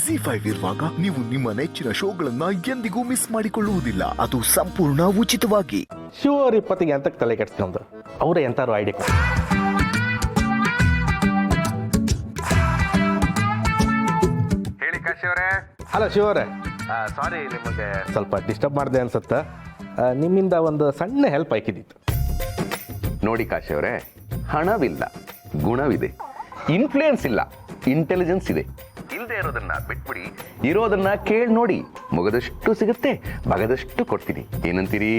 ಜಿ5 ಇರುವಾಗ ನೀವು ನಿಮ್ಮ ನೆಚ್ಚಿನ ಶೋಗಳನ್ನ ಎಂದಿಗೂ ಮಿಸ್ ಮಾಡಿಕೊಳ್ಳುವುದಿಲ್ಲ. ಅದು ಸಂಪೂರ್ಣ ಉಚಿತವಾಗಿ. ಶಿವರ್ ಇಪ್ಪತ್ತಿಗೆ ಅಂತಕ್ಕೆ ತಲೆ ಕೆಡ್ಸ್ಕೊಂಡು ಅವರೇ ಎಂತಾರು ಐಡಿಯಾ. ಹೇಳಿ ಕಾಶಿ ಅವರೇ. ಹಲೋ ಶಿವರೇ, ಸಾರಿ ನಿಮಗೆ ಸ್ವಲ್ಪ ಡಿಸ್ಟರ್ಬ್ ಮಾಡಿದೆ ಅನ್ಸುತ್ತೆ. ನಿಮ್ಮಿಂದ ಒಂದು ಸಣ್ಣ ಹೆಲ್ಪ್ ಆಯ್ಕಿದ್ದಿತ್ತು. ನೋಡಿ ಕಾಶಿ ಅವರೇ, ಹಣವಿಲ್ಲ, ಗುಣವಿದೆ. ಇನ್ಫ್ಲೂಯೆನ್ಸ್ ಇಲ್ಲ, ಇಂಟೆಲಿಜೆನ್ಸ್ ಇದೆ. ಇಲ್ಲದೆ ಇರೋದನ್ನ ಬಿಟ್ಬಿಡಿ, ಇರೋದನ್ನ ಕೇಳಿ ನೋಡಿ. ಮುಗದಷ್ಟು ಸಿಗುತ್ತೆ, ಬಗದಷ್ಟು ಕೊಡ್ತೀನಿ. ಏನಂತೀರಿ?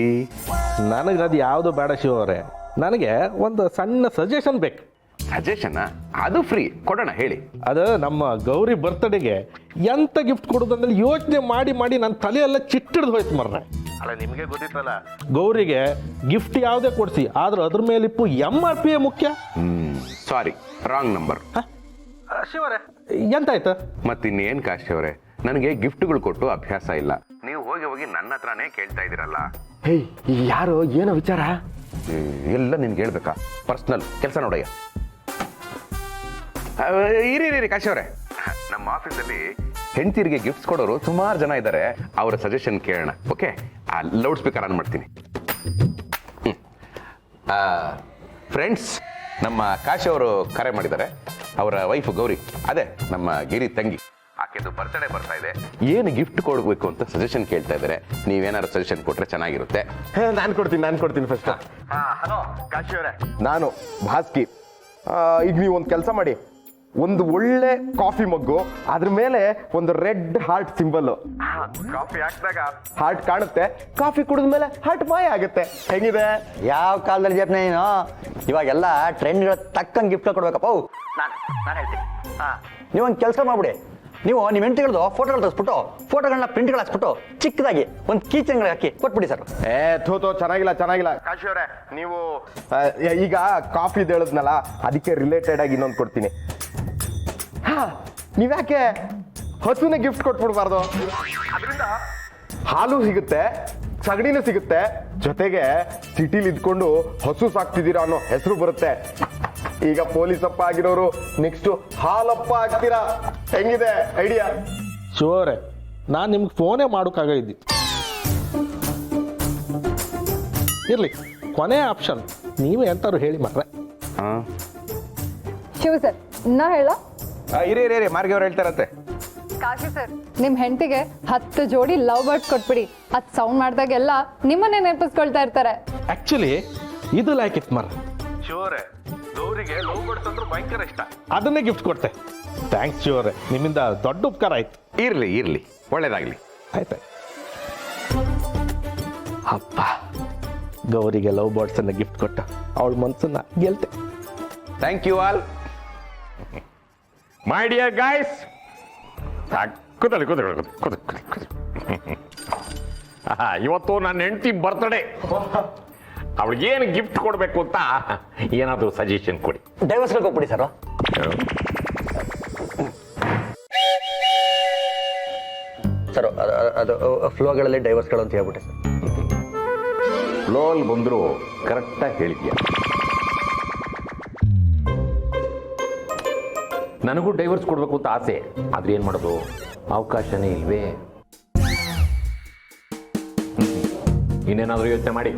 ನನಗೆ ಅದು ಯಾವುದು ಬೇಡ ಶಿವರೇ, ನನಗೆ ಒಂದು ಸಣ್ಣ ಸಜೆಷನ್ ಬೇಕು. ಸಜೆಷನ್? ಅದು ಫ್ರೀ, ಕೊಡೋಣ, ಹೇಳಿ. ಅದು ನಮ್ಮ ಗೌರಿ ಬರ್ತ್ಡೇಗೆ ಎಂತ ಗಿಫ್ಟ್ ಕೊಡೋದಂದ್ರೆ ಯೋಚನೆ ಮಾಡಿ ಮಾಡಿ ನನ್ನ ತಲೆಯೆಲ್ಲ ಚಿಟ್ಟಿಡ್ದು ಹೋಯ್ತು ಮರ್ರೆ. ಅಲ್ಲ, ನಿಮಗೆ ಗೊತ್ತಿತ್ತಲ್ಲ, ಗೌರಿಗೆ ಗಿಫ್ಟ್ ಯಾವುದೇ ಕೊಡಿಸಿ, ಆದ್ರೆ ಅದ್ರ ಮೇಲಿಪ್ಪು MRP ಮುಖ್ಯ. ಸಾರಿ, ರಾಂಗ್ ನಂಬರ್. ಶಿವರೇ, ಎಂತಾಯ್ತು? ಮತ್ತಿನ್ನೇನು ಕಾಶಿ ಅವರೇ, ನನಗೆ ಗಿಫ್ಟ್ಗಳು ಕೊಟ್ಟು ಅಭ್ಯಾಸ ಇಲ್ಲ. ನೀವು ಹೋಗಿ ಹೋಗಿ ನನ್ನ ಹತ್ರನೇ ಕೇಳ್ತಾ ಇದ್ದೀರಲ್ಲ. ಹೇಯ್, ಯಾರು, ಏನೋ ವಿಚಾರ? ಎಲ್ಲ ನಿನ್ಗೆ ಹೇಳ್ಬೇಕಾ? ಪರ್ಸ್ನಲ್ ಕೆಲಸ ನೋಡಯ್ಯ. ಇರಿ ಕಾಶಿ ಅವರೇ, ನಮ್ಮ ಆಫೀಸಲ್ಲಿ ಹೆಂಡತಿರಿಗೆ ಗಿಫ್ಟ್ಸ್ ಕೊಡೋರು ಸುಮಾರು ಜನ ಇದ್ದಾರೆ. ಅವರ ಸಜೆಷನ್ ಕೇಳೋಣ. ಓಕೆ, ಆ ಲೌಡ್ ಸ್ಪೀಕರ್ ಆನ್ ಮಾಡ್ತೀನಿ. ಫ್ರೆಂಡ್ಸ್, ನಮ್ಮ ಕಾಶಿ ಅವರು ಕರೆ ಮಾಡಿದ್ದಾರೆ. ಅವರ ವೈಫ್ ಗೌರಿ, ಅದೇ ನಮ್ಮ ಗಿರಿ ತಂಗಿ, ಆಕೆದು ಬರ್ತ್ಡೇ ಬರ್ತಾ ಇದೆ. ಏನು ಗಿಫ್ಟ್ ಕೊಡಬೇಕು ಅಂತ ಸಜೆಷನ್ ಕೇಳ್ತಾ ಇದ್ದಾರೆ. ನೀವೇನಾದ್ರು ಸಜೆಷನ್ ಕೊಟ್ರೆ ಚೆನ್ನಾಗಿರುತ್ತೆ. ನಾನು ಕೊಡ್ತೀನಿ ಫಸ್ಟ್. ಹಲೋ ಕಾಶಿ ಅವರೇ, ನಾನು ಭಾಸ್ಕಿ. ಈಗ ನೀವು ಒಂದು ಕೆಲಸ ಮಾಡಿ, ಒಂದು ಒಳ್ಳೆ ಕಾಫಿ ಮಗ್ಗು, ಅದ್ರ ಮೇಲೆ ಒಂದು ರೆಡ್ ಹಾರ್ಟ್ ಸಿಂಬಲ್. ಕಾಫಿ ಹಾಕಿದಾಗ ಹಾರ್ಟ್ ಕಾಣುತ್ತೆ, ಕಾಫಿ ಕುಡಿದ ಮೇಲೆ ಹಾರ್ಟ್ ಮಾಯ ಆಗುತ್ತೆ. ಹೆಂಗಿದೆ? ಯಾವ ಕಾಲದಲ್ಲಿ ಜಪ್ನ ನೀನು? ಇವಾಗೆಲ್ಲ ಟ್ರೆಂಡ್ಗಳ ತಕ್ಕಂಗೆ ಗಿಫ್ಟ್ ಕೊಡ್ಬೇಕಪ್ಪ. ನಾನು ಹೇಳ್ತೀನಿ, ನೀವೊಂದು ಕೆಲಸ ಮಾಡ್ಬಿಡಿ. ನೀವು ನಿಮ್ಮ ಹೆಂಡತಿಗಳದ್ದು ಫೋಟೋಗಳು ತೆಗೆಸ್ಬಿಟ್ಟು ಫೋಟೋಗಳನ್ನ ಪ್ರಿಂಟ್ಗಳು ಹಾಕ್ಸ್ಬಿಟ್ಟು ಚಿಕ್ಕದಾಗಿ ಒಂದು ಕೀಚನ್ಗಳಿಗೆ ಹಾಕಿ ಕೊಟ್ಬಿಡಿ ಸರ್. ಥೋ ಚೆನ್ನಾಗಿಲ್ಲ ಕಾಶಿ ಅವರೇ. ನೀವು ಈಗ ಕಾಫಿ ಹೇಳಿದ್ನಲ್ಲ, ಅದಕ್ಕೆ ರಿಲೇಟೆಡ್ ಆಗಿ ಇನ್ನೊಂದು ಕೊಡ್ತೀನಿ. ನೀವ್ಯಾಕೆ ಹಸುನೇ ಗಿಫ್ಟ್ ಕೊಟ್ಬಿಡ್ಬಾರ್ದು? ಅದರಿಂದ ಹಾಲು ಸಿಗುತ್ತೆ, ಸಗಣಿನೂ ಸಿಗುತ್ತೆ, ಜೊತೆಗೆ ಸಿಟಿಲಿ ಇದ್ಕೊಂಡು ಹಸು ಸಾಕ್ತಿದ್ದೀರಾ ಅನ್ನೋ ಹೆಸರು ಬರುತ್ತೆ. ಈಗ ಪೊಲೀಸಪ್ಪ ಆಗಿರೋರು ನೆಕ್ಸ್ಟ್ ಹಾಲಪ್ಪ ಆಗ್ತೀರಾ. ಹೆಂಗಿದೆ ಐಡಿಯಾ? ಶಿವರೇ, ನಾನು ನಿಮ್ಗೆ ಫೋನೇ ಮಾಡೋಕ್ಕಾಗಿದ್ದಿ. ಇರ್ಲಿ, ಕೊನೆ ಆಪ್ಷನ್ ನೀವೇ ಎಂತಾರು ಹೇಳಿ ಮಾತ್ರ. ಶಿವ ಸರ್, ನಾ ಹೇಳ? ಇರಿ ಮಾರ್ಗಿ ಅವ್ರು ಹೇಳ್ತಾರಂತೆ. ಕಾಶಿ ಸರ್, ನಿಮ್ ಹೆಂಡತಿಗೆ 10 ಜೋಡಿ ಲವ್ ಬರ್ಡ್ಸ್ ಕೊಟ್ಬಿಡಿ. ಅದ್ ಸೌಂಡ್ ಮಾಡಿದಾಗೆಲ್ಲ ನಿಮ್ಮನ್ನೇ ನೆನಪಿಸ್ಕೊಳ್ತಾ ಇರ್ತಾರೆ. ಆಕ್ಚುಲಿ ಇದು ಲೈಕ್ ಇಟ್ ಮರ. ಶಿವರೇ, ಗೌರಿಗೆ ಲವ್ ಬರ್ಡ್ಸ್ ಅಂದ್ರೆ ಭಯಂಕರ ಇಷ್ಟ. ಅದನ್ನೇ ಗಿಫ್ಟ್ ಕೊಡ್ತೆ. ಥ್ಯಾಂಕ್ಸ್ ಶಿವರೇ, ನಿಮ್ಮಿಂದ ದೊಡ್ಡ ಉಪಕಾರ ಆಯ್ತು. ಇರ್ಲಿ, ಒಳ್ಳೇದಾಗ್ಲಿ. ಆಯ್ತಾಯ್ತು. ಅಪ್ಪ, ಗೌರಿಗೆ ಲವ್ ಬರ್ಡ್ಸ್ ಅನ್ನ ಗಿಫ್ಟ್ ಕೊಟ್ಟ ಅವಳ ಮನ್ಸನ್ನ ಗೆಲ್ತೆ. Thank you all. My dear guys, ಕೂತಲ್ಲಿ ಇವತ್ತು ನನ್ನ ಹೆಂಡತಿ ಬರ್ತ್ಡೇ. ಅವಳಿಗೇನು ಗಿಫ್ಟ್ ಕೊಡಬೇಕು ಅಂತ ಏನಾದರೂ ಸಜೆಷನ್ ಕೊಡಿ. ಡೈವರ್ಸ್ಗೆ ಹೋಗ್ಬಿಡಿ ಸರ್. ಸರ್, ಅದು ಫ್ಲೋಗಳಲ್ಲಿ ಡೈವರ್ಸ್ಗಳು ಅಂತ ಹೇಳ್ಬಿಟ್ಟೆ ಸರ್. ಫ್ಲೋಲ್ ಬಂದರೂ ಕರೆಕ್ಟಾಗಿ ಹೇಳಿದ್ಯಾ. ನನಗೂ ಡೈವರ್ಸ್ ಕೊಡಬೇಕು ಅಂತ ಆಸೆ, ಆದ್ರೆ ಏನು ಮಾಡೋದು, ಅವಕಾಶನೇ ಇಲ್ವೇ. ಇನ್ನೇನಾದರೂ ಯೋಚನೆ ಮಾಡಿ.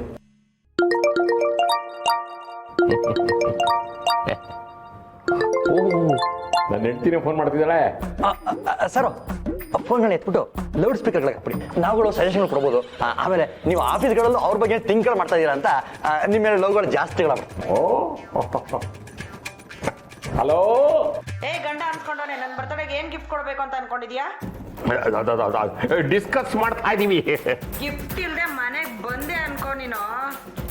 ನನ್ನ ಹೆಂಡ್ತಿನೇ ಫೋನ್ ಮಾಡ್ತಿದ್ದಾಳೆ. ಸರ್, ಫೋನ್ಗಳನ್ನ ಎತ್ಬಿಟ್ಟು ಲೌಡ್ ಸ್ಪೀಕರ್ಗಳಿಗೆ ಹಾಕ್ಬಿಡಿ. ನಾವುಗಳು ಸಜೆಷನ್ ಕೊಡ್ಬೋದು. ಆಮೇಲೆ ನೀವು ಆಫೀಸ್ಗಳಲ್ಲೂ ಅವ್ರ ಬಗ್ಗೆ ಥಿಂಕ್ಗಳು ಮಾಡ್ತಾ ಇದ್ದೀರಾ ಅಂತ ನಿಮ್ಮ ಮೇಲೆ ಲವ್ಗಳು ಜಾಸ್ತಿಗಳ. ಹಲೋ, ಗಂಡ ಅನ್ಕೊಂಡವನೆ ನನ್ನ ಬರ್ತಡೆಗೆ ಏನ್ ಗಿಫ್ಟ್ ಕೊಡ್ಬೇಕು ಅಂತ ಅನ್ಕೊಂಡಿದ್ಯಾ? ಡಿಸ್ಕಸ್ ಮಾಡ್ತಾ ಇದೀವಿ. ಗಿಫ್ಟ್ ಇಲ್ದೆ ಮನೆಗ್ ಬಂದೆ ಅನ್ಕೊ, ನೀನು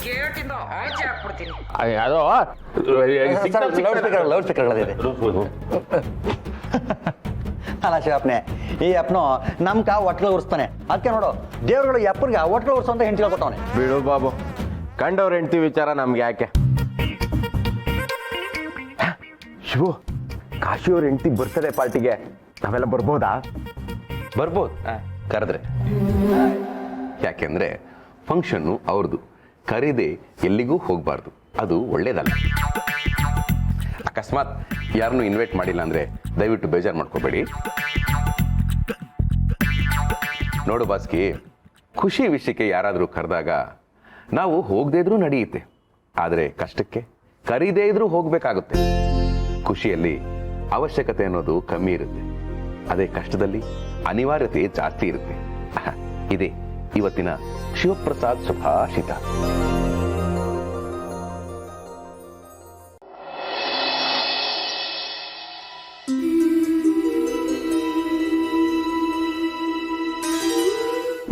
ಗೇಟಿಂದ ಆಚೆ ಹಾಕ್ಬಿಡ್ತೀನಿ. ಅದು ಲೌಡ್ ಸ್ಪೀಕರ್ಗಳಿದೆ. ಅಲ್ಲ ಶಿವಪ್ಪನೆ, ಈ ಅಪ್ಪನು ನಮ್ಕ ಒಟ್ಗಳು ಉರ್ಸ್ತಾನೆ. ಅದಕ್ಕೆ ನೋಡು, ದೇವ್ರುಗಳು ಈ ಅಪ್ಪನಿಗೆ ಒಟ್ಗಳು ಉರ್ಸೋ ಅಂತ ಹೆಂಡತಿ ಕೊಟ್ಟವನೆ. ಬಿಡು ಬಾಬು, ಕಂಡವ್ರ ಹೆಂಡ್ತಿ ವಿಚಾರ ನಮ್ಗೆ ಯಾಕೆ? ಶಿವು, ಕಾಶಿಯವ್ರ ಹೆಂಡ್ತಿ ಬರ್ತಡೇ ಪಾರ್ಟಿಗೆ ನಾವೆಲ್ಲ ಬರ್ಬೋದಾ? ಬರ್ಬೋದು, ಕರೆದ್ರೆ. ಯಾಕೆಂದ್ರೆ ಫಂಕ್ಷನ್ನು ಅವ್ರದ್ದು, ಕರೀದೆ ಎಲ್ಲಿಗೂ ಹೋಗಬಾರ್ದು. ಅದು ಒಳ್ಳೇದಲ್ಲ. ಅಕಸ್ಮಾತ್ ಯಾರನ್ನು ಇನ್ವೈಟ್ ಮಾಡಿಲ್ಲ ಅಂದರೆ ದಯವಿಟ್ಟು ಬೇಜಾರು ಮಾಡ್ಕೋಬೇಡಿ. ನೋಡು ಬಾಸ್ಕಿ, ಖುಷಿ ವಿಷಯಕ್ಕೆ ಯಾರಾದರೂ ಕರೆದಾಗ ನಾವು ಹೋಗದೇ ಇದ್ರೂ ನಡೆಯುತ್ತೆ, ಆದರೆ ಕಷ್ಟಕ್ಕೆ ಕರೀದೇ ಇದ್ರೂ ಹೋಗಬೇಕಾಗುತ್ತೆ. ಖುಷಿಯಲ್ಲಿ ಅವಶ್ಯಕತೆ ಅನ್ನೋದು ಕಮ್ಮಿ ಇರುತ್ತೆ, ಅದೇ ಕಷ್ಟದಲ್ಲಿ ಅನಿವಾರ್ಯತೆ ಜಾಸ್ತಿ ಇರುತ್ತೆ. ಇದೇ ಇವತ್ತಿನ ಶಿವಪ್ರಸಾದ್ ಸುಭಾಷಿತ.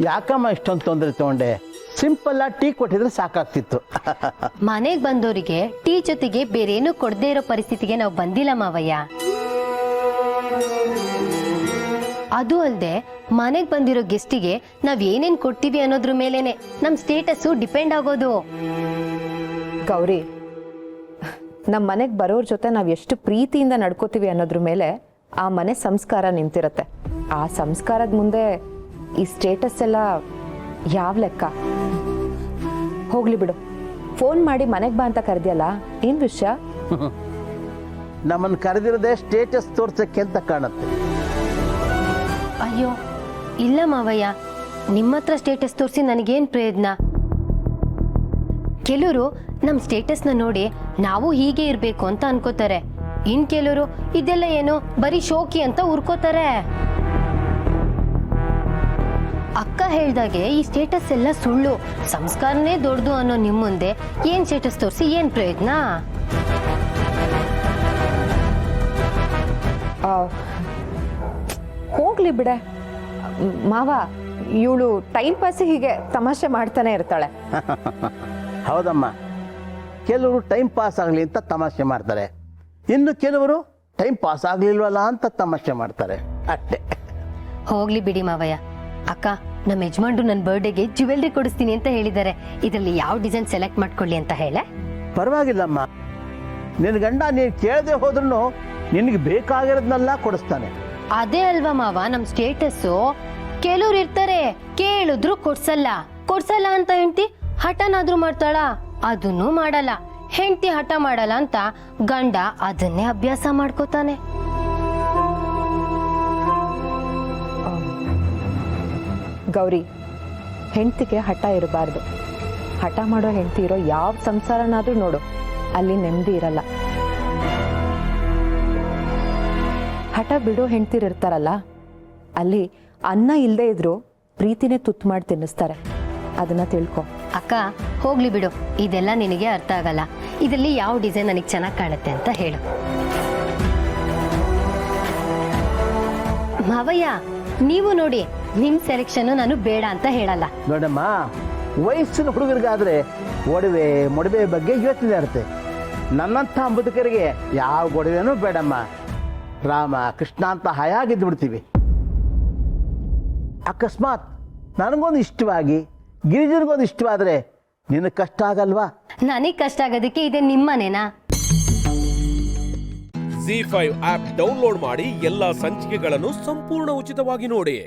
ಯಾಕಮ್ಮ ಇಷ್ಟೊಂದು ತೊಂದರೆ ತಗೊಂಡೆ? ಸಿಂಪಲ್ ಆಗಿ ಟೀ ಕೊಟ್ಟಿದ್ರೆ ಸಾಕಾಗ್ತಿತ್ತು. ಮನೆಗೆ ಬಂದವರಿಗೆ ಟೀ ಜೊತೆಗೆ ಬೇರೇನು ಕೊಡದೇ ಇರೋ ಪರಿಸ್ಥಿತಿಗೆ ನಾವು ಬಂದಿಲ್ಲ ಮಾವಯ್ಯ. ಅದು ಅಲ್ಲದೆ ಮನೆಗೆ ಬಂದಿರೋ ಗೆಸ್ಟಿಗೆ ನಾವ್ ಏನೇನ್ ಕೊಡ್ತೀವಿ ಅನ್ನೋದ್ರ ಮೇಲೇನೆ ನಮ್ ಸ್ಟೇಟಸ್ ಡಿಪೆಂಡ್ ಆಗೋದು. ಗೌರಿ, ನಮ್ಮ ಮನೆಗೆ ಬರೋರ ಜೊತೆ ನಾವು ಎಷ್ಟು ಪ್ರೀತಿಯಿಂದ ನಡ್ಕೋತೀವಿ ಅನ್ನೋದ್ರ ಮೇಲೆ ಆ ಮನೆ ಸಂಸ್ಕಾರ ನಿಂತಿರುತ್ತೆ. ಆ ಸಂಸ್ಕಾರದ ಮುಂದೆ ಈ ಸ್ಟೇಟಸ್ ಎಲ್ಲ ಯಾವ ಲೆಕ್ಕ? ಹೋಗ್ಲಿ ಬಿಡು, ಫೋನ್ ಮಾಡಿ ಮನೆಗೆ ಬಾ ಅಂತ ಕರೆದಿಯಲ್ಲ, ಏನ್ ವಿಷಯ? ನಮ್ಮನ್ನು ಕರೆದಿರೋದೇ ಸ್ಟೇಟಸ್ ತೋರ್ಸಕ್ಕೆ ಅಂತ ಕಾಣುತ್ತೆ. ಅಯ್ಯೋ ಇಲ್ಲ ಮಾವಯ್ಯ, ನಿಮ್ಮ ಹತ್ರ ಸ್ಟೇಟಸ್ ತೋರಿಸಿ ನನಗೇನ್ ಪ್ರಯೋಜನ? ಕೆಲವರು ನಮ್ ಸ್ಟೇಟಸ್ನ ನೋಡಿ ನಾವು ಹೀಗೆ ಇರ್ಬೇಕು ಅಂತ ಅನ್ಕೋತಾರೆ, ಇನ್ ಕೆಲವರು ಇದೆಲ್ಲ ಏನು ಬರೀ ಶೋಕಿ ಅಂತ ಉರ್ಕೋತಾರೆ. ಅಕ್ಕ ಹೇಳ್ದಾಗೆ ಈ ಸ್ಟೇಟಸ್ ಎಲ್ಲ ಸುಳ್ಳು, ಸಂಸ್ಕಾರನೇ ದೊಡ್ಡದು ಅನ್ನೋ ನಿಮ್ ಮುಂದೆ ಏನ್ ಸ್ಟೇಟಸ್ ತೋರಿಸಿ ಏನ್ ಪ್ರಯೋಜನ? ಹೋಗ್ಲಿ ಬಿಡೆ ಮಾವ, ಇವಳು ಟೈಮ್ ಪಾಸ್ ಹೀಗೆ ತಮಾಷೆ ಮಾಡ್ತಾನೆ ಇರ್ತಾಳೆ. ಹೌದಮ್ಮ, ಕೆಲವರು ಟೈಮ್ ಪಾಸ್ ಆಗಲಿ ಅಂತ ತಮಾಷೆ ಮಾಡ್ತಾರೆ, ಇನ್ನು ಕೆಲವರು ಟೈಮ್ ಪಾಸ್ ಆಗ್ಲಿಲ್ವಲ್ಲ ಅಂತ ತಮಾಷೆ ಮಾಡ್ತಾರೆ, ಅಷ್ಟೇ. ಹೋಗ್ಲಿ ಬಿಡಿ ಮಾವಯ್ಯ. ಅಕ್ಕ, ನಮ್ಮ ಯಜಮಾನ್ರು ನನ್ನ ಬರ್ಡೇಗೆ ಜ್ಯುವೆಲ್ರಿ ಕೊಡಿಸ್ತೀನಿ ಅಂತ ಹೇಳಿದ್ದಾರೆ. ಇದರಲ್ಲಿ ಯಾವ ಡಿಸೈನ್ ಸೆಲೆಕ್ಟ್ ಮಾಡ್ಕೊಳ್ಳಿ ಅಂತ ಹೇಳ? ಪರವಾಗಿಲ್ಲಮ್ಮ, ನಿನ್ನ ಗಂಡ ನೀನು ಕೇಳದೆ ಹೋದ್ರೂ ನಿನಗೆ ಬೇಕಾಗಿರೋದನ್ನೆಲ್ಲ ಕೊಡಿಸ್ತಾನೆ. ಅದೇ ಅಲ್ವಾ ಮಾವ ನಮ್ ಸ್ಟೇಟಸ್ಸು. ಕೆಲವ್ರು ಇರ್ತಾರೆ ಕೇಳಿದ್ರು ಕೊಡ್ಸಲ್ಲ, ಕೊಡ್ಸಲ್ಲ ಅಂತ ಹೆಂಡತಿ ಹಠನಾದ್ರೂ ಮಾಡ್ತಾಳ, ಅದನ್ನೂ ಮಾಡಲ್ಲ. ಹೆಂಡತಿ ಹಠ ಮಾಡಲ್ಲ ಅಂತ ಗಂಡ ಅದನ್ನೇ ಅಭ್ಯಾಸ ಮಾಡ್ಕೋತಾನೆ. ಗೌರಿ, ಹೆಂಡತಿಗೆ ಹಠ ಇರಬಾರ್ದು. ಹಠ ಮಾಡೋ ಹೆಂಡತಿ ಇರೋ ಯಾವ ಸಂಸಾರನಾದ್ರೂ ನೋಡು, ಅಲ್ಲಿ ನೆಮ್ಮದಿ ಇರಲ್ಲ. ಹಠ ಬಿಡೋ ಹೆಂಡ್ತಿರು ಇರ್ತಾರಲ್ಲ, ಅಲ್ಲಿ ಅನ್ನ ಇಲ್ಲದೆ ಇದ್ರು ಪ್ರೀತಿನೇ ತುತ್ತು ಮಾಡಿ ತಿನ್ನಿಸ್ತಾರೆ. ಅದನ್ನ ತಿಳ್ಕೊ. ಅಕ್ಕ ಹೋಗ್ಲಿ ಬಿಡು, ಇದೆಲ್ಲ ನಿನಗೆ ಅರ್ಥ ಆಗಲ್ಲ. ಇದರಲ್ಲಿ ಯಾವ ಡಿಸೈನ್ ನನಗೆ ಚೆನ್ನಾಗಿ ಕಾಣುತ್ತೆ ಅಂತ ಹೇಳು. ಮಾವಯ್ಯ, ನೀವು ನೋಡಿ, ನಿಮ್ ಸೆಲೆಕ್ಷನ್ ನಾನು ಬೇಡ ಅಂತ ಹೇಳಲ್ಲ. ನೋಡಮ್ಮ, ವಯಸ್ಸಿನ ಹುಡುಗರಿಗಾದ್ರೆ ಒಡವೆ ಮೊಡವೆ ಬಗ್ಗೆ ಯೋಚನೆ ಇರುತ್ತೆ. ನನ್ನಂಥ ಮುದುಕರಿಗೆ ಯಾವ ಒಡವೆನೂ ಬೇಡಮ್ಮ. ರಾಮ ಕೃಷ್ಣ ಅಂತ ಹಾಯಾಗಿದ್ದು ಬಿಡ್ತೀವಿ. ಅಕಸ್ಮಾತ್ ನನಗೊಂದು ಇಷ್ಟವಾಗಿ ಗಿರಿಜನಿಗೊಂದು ಇಷ್ಟವಾದ್ರೆ ನಿನಗೆ ಕಷ್ಟ ಆಗಲ್ವಾ? ನನಗೆ ಕಷ್ಟ ಆಗೋದಕ್ಕೆ ಇದೆ ನಿಮ್ಮನೇನಾ? ZEE5 ಆಪ್ ಡೌನ್ಲೋಡ್ ಮಾಡಿ ಎಲ್ಲಾ ಸಂಚಿಕೆಗಳನ್ನು ಸಂಪೂರ್ಣ ಉಚಿತವಾಗಿ ನೋಡಿ.